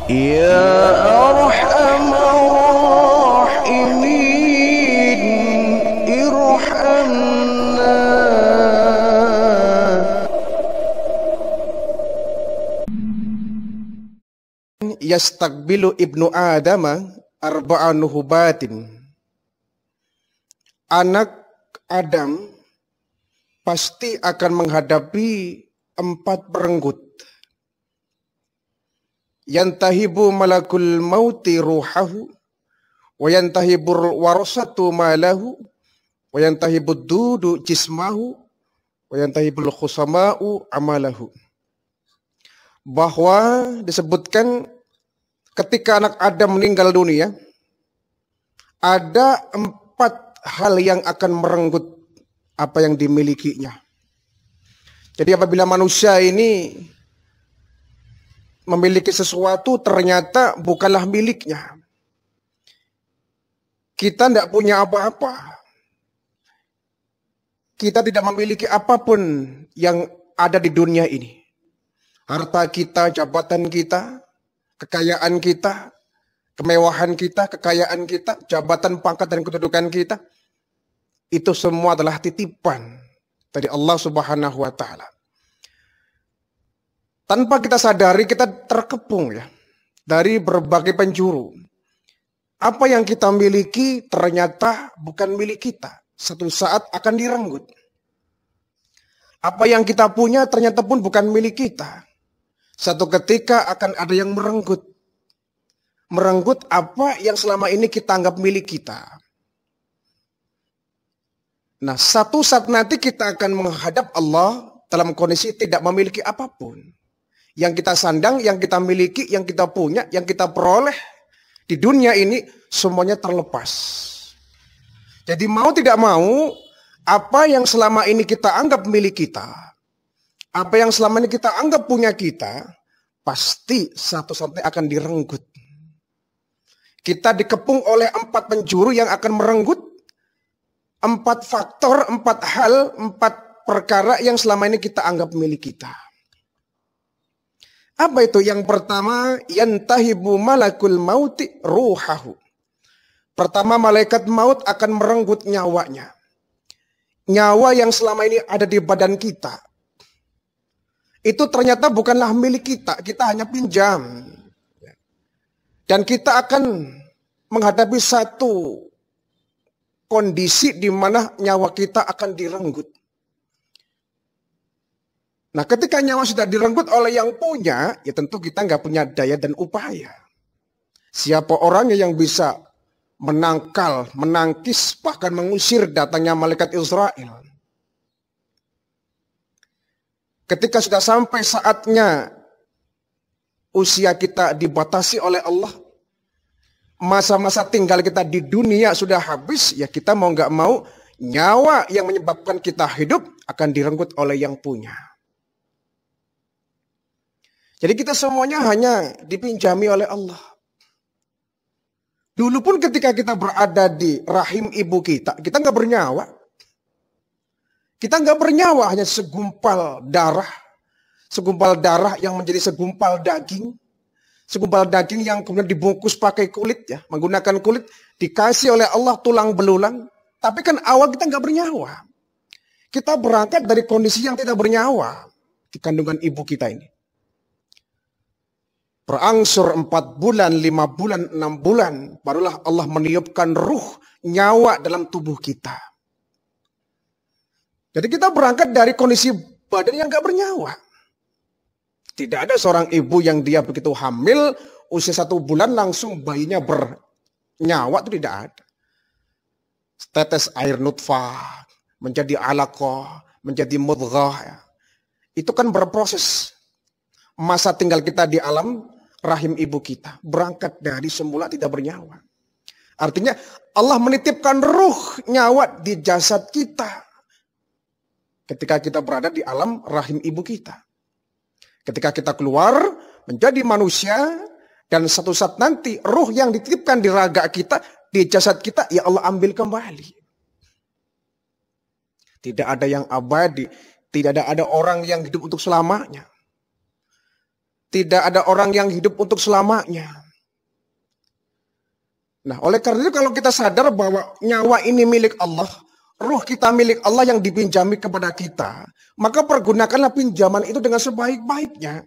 Ya Arhamar Rahimin, irhamna. Yastaqbilu ibnu Adama arba'a nuhubatin. Anak Adam pasti akan menghadapi 4 perenggut. Yantahibu malakul mauti ruhahu, wa yantahibur warasatu malahu, wa yantahibud dudu jismahu, wa yantahibul khusama'u amalahu. Bahwa disebutkan ketika anak Adam meninggal dunia, ada 4 hal yang akan merenggut apa yang dimilikinya. Jadi apabila manusia ini memiliki sesuatu ternyata bukanlah miliknya, kita tidak punya apa-apa, kita tidak memiliki apapun yang ada di dunia ini. Harta kita, jabatan kita, kekayaan kita, kemewahan kita, kekayaan kita, jabatan, pangkat, dan kedudukan kita, itu semua adalah titipan dari Allah Subhanahu wa Ta'ala. Tanpa kita sadari, kita terkepung ya dari berbagai penjuru. Apa yang kita miliki ternyata bukan milik kita. Satu saat akan direnggut. Apa yang kita punya ternyata pun bukan milik kita. Satu ketika akan ada yang merenggut. Merenggut apa yang selama ini kita anggap milik kita. Nah, satu saat nanti kita akan menghadap Allah dalam kondisi tidak memiliki apapun. Yang kita sandang, yang kita miliki, yang kita punya, yang kita peroleh di dunia ini semuanya terlepas. Jadi mau tidak mau, apa yang selama ini kita anggap milik kita, apa yang selama ini kita anggap punya kita, pasti satu-satunya akan direnggut. Kita dikepung oleh 4 penjuru yang akan merenggut 4 faktor, 4 hal, 4 perkara yang selama ini kita anggap milik kita. Apa itu? Yang pertama, yantahibu malakul mauti ruhahu. Pertama, malaikat maut akan merenggut nyawanya. Nyawa yang selama ini ada di badan kita. Itu ternyata bukanlah milik kita, kita hanya pinjam. Dan kita akan menghadapi satu kondisi di mana nyawa kita akan direnggut. Nah, ketika nyawa sudah direnggut oleh yang punya, ya tentu kita nggak punya daya dan upaya. Siapa orangnya yang bisa menangkal, menangkis, bahkan mengusir datangnya malaikat Israel? Ketika sudah sampai saatnya usia kita dibatasi oleh Allah, masa-masa tinggal kita di dunia sudah habis, ya kita mau nggak mau, nyawa yang menyebabkan kita hidup akan direnggut oleh yang punya. Jadi kita semuanya hanya dipinjami oleh Allah. Dulu pun ketika kita berada di rahim ibu kita nggak bernyawa. Kita nggak bernyawa, hanya segumpal darah. Segumpal darah yang menjadi segumpal daging. Segumpal daging yang kemudian dibungkus pakai kulit ya. Menggunakan kulit, dikasih oleh Allah tulang belulang. Tapi kan awal kita nggak bernyawa. Kita berangkat dari kondisi yang tidak bernyawa di kandungan ibu kita ini. Berangsur 4 bulan, 5 bulan, 6 bulan, barulah Allah meniupkan ruh, nyawa dalam tubuh kita. Jadi kita berangkat dari kondisi badan yang gak bernyawa. Tidak ada seorang ibu yang dia begitu hamil, usia 1 bulan langsung bayinya bernyawa, itu tidak ada. Tetes air nutfah, menjadi alaqah, menjadi mudghah. Ya. Itu kan berproses. Masa tinggal kita di alam rahim ibu kita, berangkat dari semula tidak bernyawa. Artinya Allah menitipkan ruh nyawa di jasad kita ketika kita berada di alam rahim ibu kita. Ketika kita keluar menjadi manusia, dan satu saat nanti ruh yang dititipkan di raga kita, di jasad kita, ya Allah ambil kembali. Tidak ada yang abadi, tidak ada orang yang hidup untuk selamanya. Tidak ada orang yang hidup untuk selamanya. Nah, oleh karena itu kalau kita sadar bahwa nyawa ini milik Allah, ruh kita milik Allah yang dipinjami kepada kita, maka pergunakanlah pinjaman itu dengan sebaik-baiknya.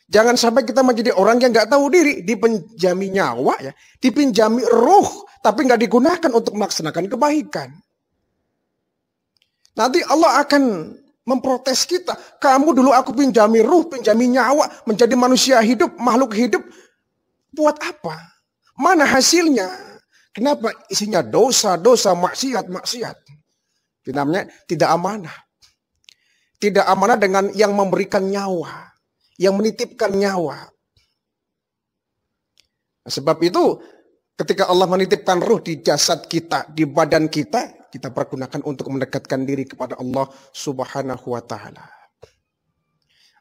Jangan sampai kita menjadi orang yang nggak tahu diri, dipinjami nyawa, ya, dipinjami ruh, tapi nggak digunakan untuk melaksanakan kebaikan. Nanti Allah akan memprotes kita. Kamu dulu aku pinjami ruh, pinjami nyawa, menjadi manusia hidup, makhluk hidup. Buat apa? Mana hasilnya? Kenapa? Isinya dosa, maksiat. Itu namanya tidak amanah. Tidak amanah dengan yang memberikan nyawa, yang menitipkan nyawa. Sebab itu, ketika Allah menitipkan ruh di jasad kita, di badan kita pergunakan untuk mendekatkan diri kepada Allah Subhanahu wa Ta'ala.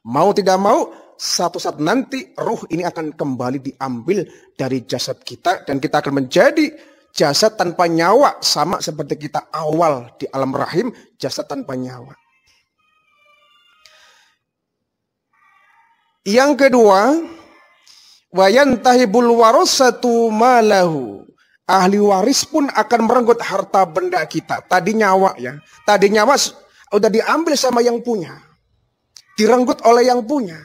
Mau tidak mau, satu saat nanti ruh ini akan kembali diambil dari jasad kita, dan kita akan menjadi jasad tanpa nyawa, sama seperti kita awal di alam rahim, jasad tanpa nyawa. Yang kedua, wa yantahibul warasatu malahu. Ahli waris pun akan merenggut harta benda kita. Tadi nyawa, ya. Tadi nyawa udah diambil sama yang punya. Direnggut oleh yang punya.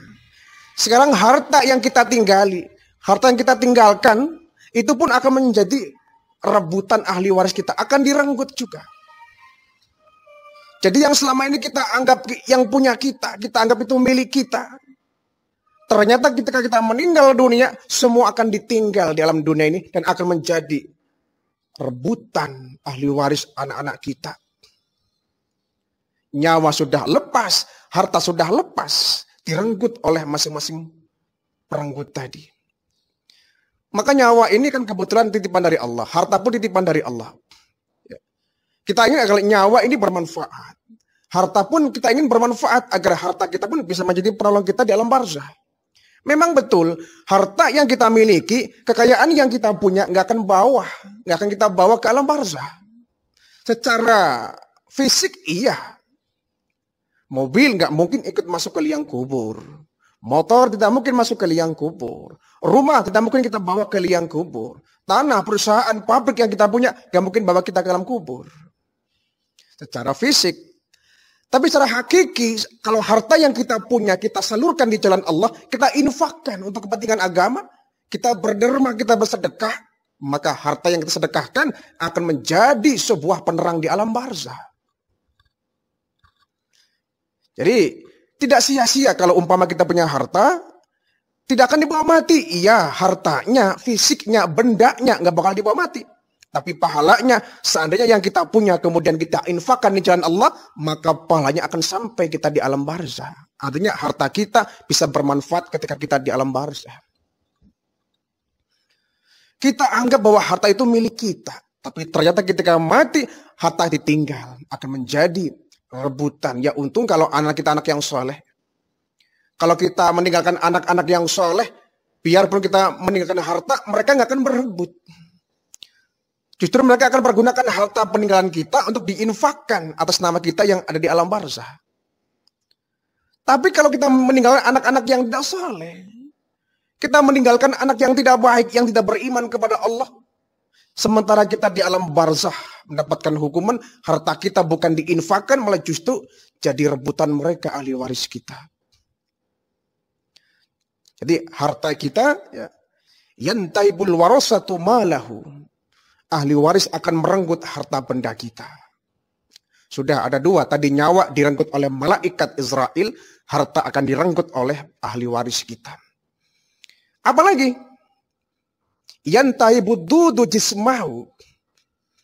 Sekarang harta yang kita tinggali, harta yang kita tinggalkan, itu pun akan menjadi rebutan ahli waris kita. Akan direnggut juga. Jadi yang selama ini kita anggap yang punya kita anggap itu milik kita. Ternyata ketika kita meninggal dunia, semua akan ditinggal di alam dunia ini dan akan menjadi rebutan ahli waris anak-anak kita. Nyawa sudah lepas, harta sudah lepas, direnggut oleh masing-masing perenggut tadi. Maka nyawa ini kan kebetulan titipan dari Allah, harta pun titipan dari Allah. Kita ingin agar nyawa ini bermanfaat. Harta pun kita ingin bermanfaat agar harta kita pun bisa menjadi penolong kita di alam barzah. Memang betul, harta yang kita miliki, kekayaan yang kita punya nggak akan kita bawa ke alam barzah. Secara fisik iya. Mobil nggak mungkin ikut masuk ke liang kubur. Motor tidak mungkin masuk ke liang kubur. Rumah tidak mungkin kita bawa ke liang kubur. Tanah, perusahaan, pabrik yang kita punya nggak mungkin bawa kita ke dalam kubur. Secara fisik. Tapi secara hakiki, kalau harta yang kita punya, kita salurkan di jalan Allah, kita infakkan untuk kepentingan agama, kita berderma, kita bersedekah, maka harta yang kita sedekahkan akan menjadi sebuah penerang di alam barzah. Jadi, tidak sia-sia kalau umpama kita punya harta, tidak akan dibawa mati. Iya, hartanya, fisiknya, bendanya, nggak bakal dibawa mati. Tapi pahalanya, seandainya yang kita punya kemudian kita infakkan di jalan Allah, maka pahalanya akan sampai kita di alam barzah. Artinya harta kita bisa bermanfaat ketika kita di alam barzah. Kita anggap bahwa harta itu milik kita. Tapi ternyata ketika mati, harta ditinggal. Akan menjadi rebutan. Ya untung kalau anak kita anak yang soleh. Kalau kita meninggalkan anak-anak yang soleh, biarpun kita meninggalkan harta, mereka nggak akan berebut. Justru mereka akan pergunakan harta peninggalan kita untuk diinfakkan atas nama kita yang ada di alam barzah. Tapi kalau kita meninggalkan anak-anak yang tidak saleh, kita meninggalkan anak yang tidak baik, yang tidak beriman kepada Allah, sementara kita di alam barzah mendapatkan hukuman, harta kita bukan diinfakkan, malah justru jadi rebutan mereka ahli waris kita. Jadi harta kita, ya, yantaibul warasatu malahu. Ahli waris akan merenggut harta benda kita. Sudah ada dua, tadi nyawa direnggut oleh malaikat Israel, harta akan direnggut oleh ahli waris kita. Apalagi? Yantahibud dudu jismahu,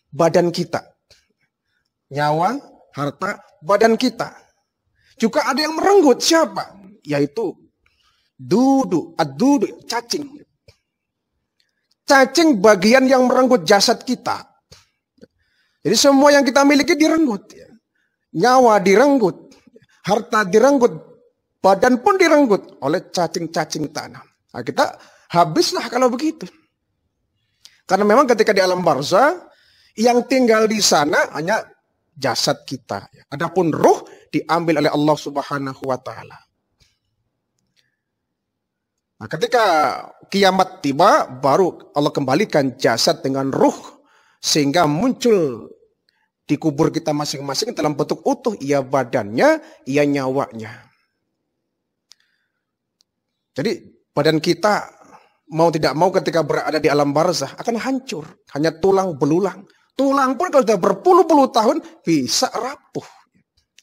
badan kita. Nyawa, harta, badan kita. Juga ada yang merenggut, siapa? Yaitu dudu, ad-dudu, cacing. Cacing bagian yang merenggut jasad kita. Jadi semua yang kita miliki direnggut. Nyawa direnggut. Harta direnggut. Badan pun direnggut oleh cacing-cacing tanah. Nah, kita habislah kalau begitu. Karena memang ketika di alam barzah, yang tinggal di sana hanya jasad kita. Adapun ruh diambil oleh Allah Subhanahu wa Ta'ala. Nah, ketika kiamat tiba, baru Allah kembalikan jasad dengan ruh, sehingga muncul di kubur kita masing-masing dalam bentuk utuh, ia badannya, ia nyawanya. Jadi badan kita mau tidak mau ketika berada di alam barzah akan hancur, hanya tulang belulang. Tulang pun kalau sudah berpuluh-puluh tahun bisa rapuh.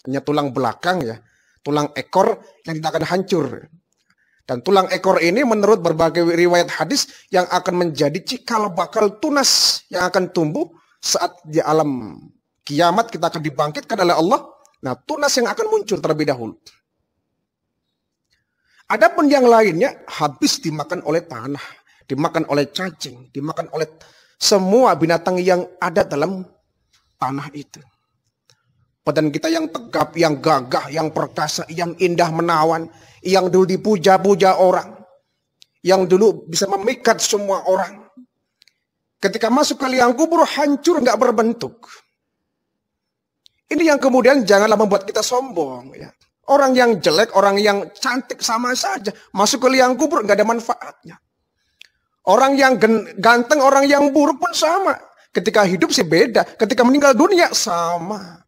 Hanya tulang belakang ya, tulang ekor yang tidak akan hancur. Dan tulang ekor ini menurut berbagai riwayat hadis yang akan menjadi cikal bakal tunas yang akan tumbuh saat di alam kiamat kita akan dibangkitkan oleh Allah. Nah, tunas yang akan muncul terlebih dahulu. Adapun yang lainnya habis dimakan oleh tanah, dimakan oleh cacing, dimakan oleh semua binatang yang ada dalam tanah itu. Badan kita yang tegap, yang gagah, yang perkasa, yang indah menawan, yang dulu dipuja-puja orang, yang dulu bisa memikat semua orang. Ketika masuk ke liang kubur hancur, nggak berbentuk. Ini yang kemudian janganlah membuat kita sombong. Ya. Orang yang jelek, orang yang cantik sama saja. Masuk ke liang kubur nggak ada manfaatnya. Orang yang ganteng, orang yang buruk pun sama. Ketika hidup sih beda. Ketika meninggal dunia sama.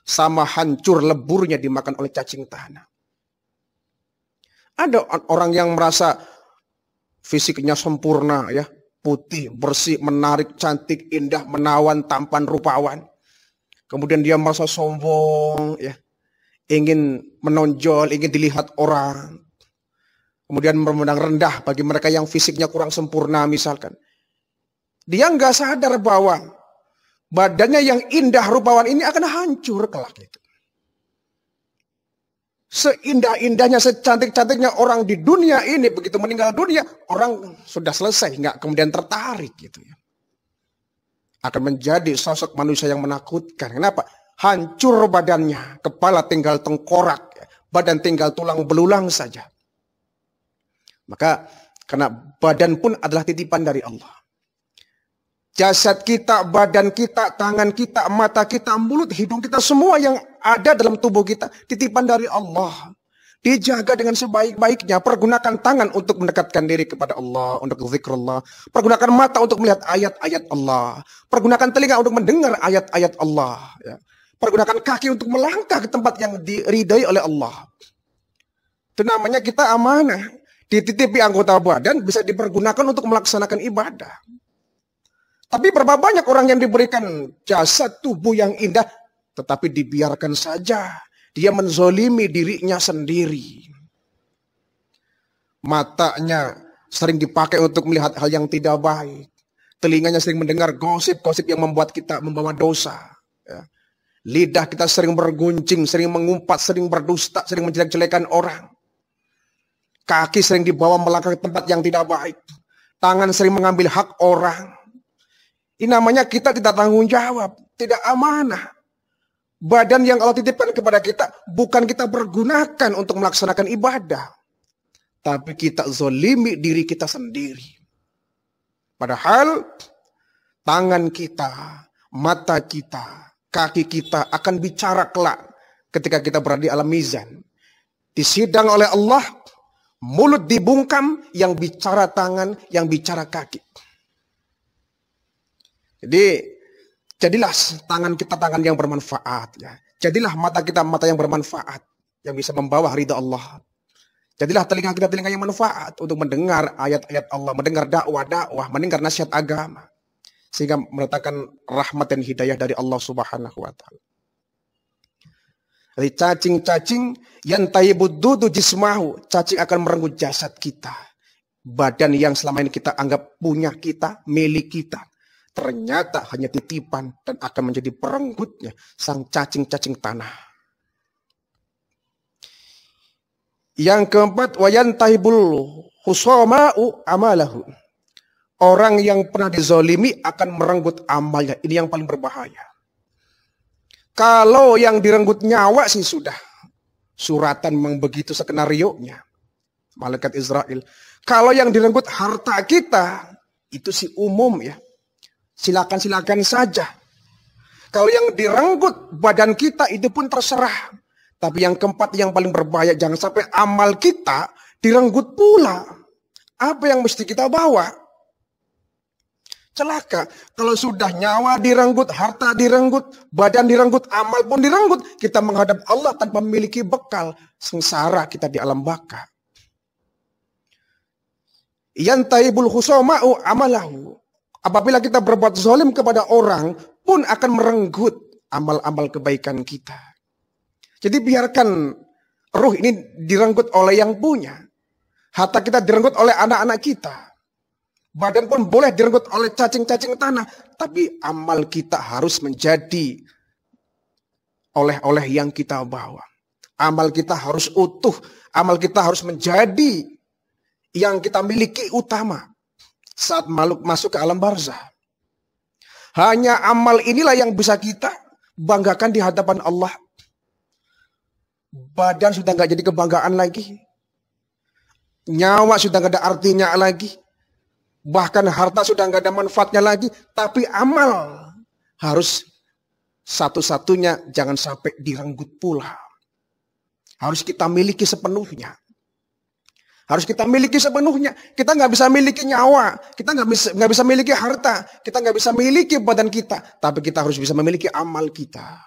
Sama hancur leburnya dimakan oleh cacing tanah. Ada orang yang merasa fisiknya sempurna ya. Putih, bersih, menarik, cantik, indah, menawan, tampan, rupawan. Kemudian dia merasa sombong ya. Ingin menonjol, ingin dilihat orang. Kemudian memandang rendah bagi mereka yang fisiknya kurang sempurna misalkan. Dia nggak sadar bahwa badannya yang indah rupawan ini akan hancur kelak itu. Seindah-indahnya, secantik-cantiknya orang di dunia ini, begitu meninggal dunia, orang sudah selesai, nggak kemudian tertarik gitu ya. Akan menjadi sosok manusia yang menakutkan. Kenapa? Hancur badannya, kepala tinggal tengkorak, badan tinggal tulang belulang saja. Maka karena badan pun adalah titipan dari Allah. Jasad kita, badan kita, tangan kita, mata kita, mulut, hidung kita, semua yang ada dalam tubuh kita titipan dari Allah. Dijaga dengan sebaik-baiknya. Pergunakan tangan untuk mendekatkan diri kepada Allah, untuk zikrullah. Pergunakan mata untuk melihat ayat-ayat Allah. Pergunakan telinga untuk mendengar ayat-ayat Allah. Ya. Pergunakan kaki untuk melangkah ke tempat yang diridai oleh Allah. Itu namanya kita amanah. Dititipi anggota badan bisa dipergunakan untuk melaksanakan ibadah. Tapi berapa banyak orang yang diberikan jasad tubuh yang indah, tetapi dibiarkan saja. Dia menzolimi dirinya sendiri. Matanya sering dipakai untuk melihat hal yang tidak baik. Telinganya sering mendengar gosip-gosip yang membuat kita membawa dosa. Ya. Lidah kita sering berguncing, sering mengumpat, sering berdusta, sering menjelek-jelekan orang. Kaki sering dibawa melangkah ke tempat yang tidak baik. Tangan sering mengambil hak orang. Ini namanya kita tidak tanggung jawab, tidak amanah. Badan yang Allah titipkan kepada kita bukan kita pergunakan untuk melaksanakan ibadah. Tapi kita zolimi diri kita sendiri. Padahal tangan kita, mata kita, kaki kita akan bicara kelak ketika kita berada di alam mizan. Disidang oleh Allah, mulut dibungkam, yang bicara tangan, yang bicara kaki. Jadi jadilah tangan kita tangan yang bermanfaat. Ya. Jadilah mata kita mata yang bermanfaat. Yang bisa membawa ridha Allah. Jadilah telinga kita telinga yang manfaat. Untuk mendengar ayat-ayat Allah. Mendengar dakwah-dakwah. Mendengar nasihat agama. Sehingga mendatangkan rahmat dan hidayah dari Allah subhanahu wa ta'ala. Jadi cacing-cacing yang tayyibuddudu jismahu. Cacing akan merenggut jasad kita. Badan yang selama ini kita anggap punya kita, milik kita. Ternyata hanya titipan dan akan menjadi perenggutnya sang cacing-cacing tanah. Yang keempat, wayantahibul husama'u amalahu. Orang yang pernah dizolimi akan merenggut amalnya. Ini yang paling berbahaya. Kalau yang direnggut nyawa sih sudah. Suratan memang begitu skenarionya. Malaikat Israel. Kalau yang direnggut harta kita, itu sih umum ya. Silakan saja. Kalau yang direnggut badan kita itu pun terserah. Tapi yang keempat yang paling berbahaya, jangan sampai amal kita direnggut pula. Apa yang mesti kita bawa? Celaka. Kalau sudah nyawa direnggut, harta direnggut, badan direnggut, amal pun direnggut, kita menghadap Allah tanpa memiliki bekal. Sengsara kita di alam baka. Yantaibul khusoma'u amalahu. Apabila kita berbuat zalim kepada orang, pun akan merenggut amal-amal kebaikan kita. Jadi biarkan ruh ini direnggut oleh yang punya. Harta kita direnggut oleh anak-anak kita. Badan pun boleh direnggut oleh cacing-cacing tanah. Tapi amal kita harus menjadi oleh-oleh yang kita bawa. Amal kita harus utuh. Amal kita harus menjadi yang kita miliki utama. Saat makhluk masuk ke alam barzah. Hanya amal inilah yang bisa kita banggakan di hadapan Allah. Badan sudah nggak jadi kebanggaan lagi. Nyawa sudah nggak ada artinya lagi. Bahkan harta sudah nggak ada manfaatnya lagi. Tapi amal harus satu-satunya jangan sampai direnggut pula. Harus kita miliki sepenuhnya. Harus kita miliki sepenuhnya. Kita nggak bisa miliki nyawa. Kita nggak bisa miliki harta. Kita nggak bisa miliki badan kita. Tapi kita harus bisa memiliki amal kita.